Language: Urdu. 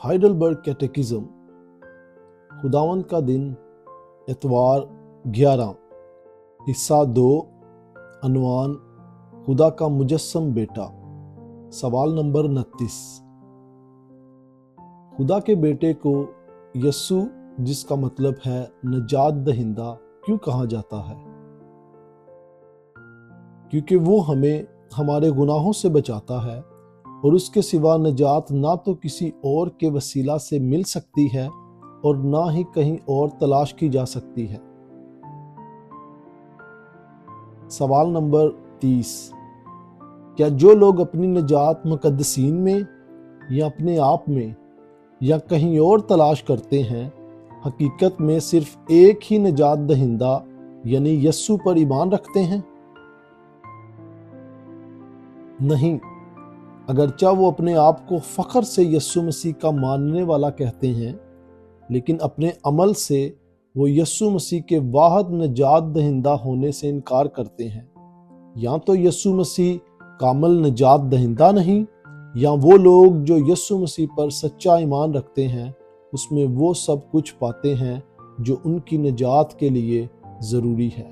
ہائیڈلبرگ کیٹیکزم، خداوند کا دن، اتوار 11، حصہ 2، عنوان خدا کا مجسم بیٹا۔ سوال نمبر 29۔ خدا کے بیٹے کو یسوع، جس کا مطلب ہے نجات دہندہ، کیوں کہا جاتا ہے؟ کیونکہ وہ ہمیں ہمارے گناہوں سے بچاتا ہے، اور اس کے سوا نجات نہ تو کسی اور کے وسیلہ سے مل سکتی ہے اور نہ ہی کہیں اور تلاش کی جا سکتی ہے۔ سوال نمبر 30۔ کیا جو لوگ اپنی نجات مقدسین میں یا اپنے آپ میں یا کہیں اور تلاش کرتے ہیں، حقیقت میں صرف ایک ہی نجات دہندہ یعنی یسوع پر ایمان رکھتے ہیں؟ نہیں، اگرچہ وہ اپنے آپ کو فخر سے یسوع مسیح کا ماننے والا کہتے ہیں، لیکن اپنے عمل سے وہ یسوع مسیح کے واحد نجات دہندہ ہونے سے انکار کرتے ہیں۔ یا تو یسوع مسیح کامل نجات دہندہ نہیں، یا وہ لوگ جو یسوع مسیح پر سچا ایمان رکھتے ہیں اس میں وہ سب کچھ پاتے ہیں جو ان کی نجات کے لیے ضروری ہے۔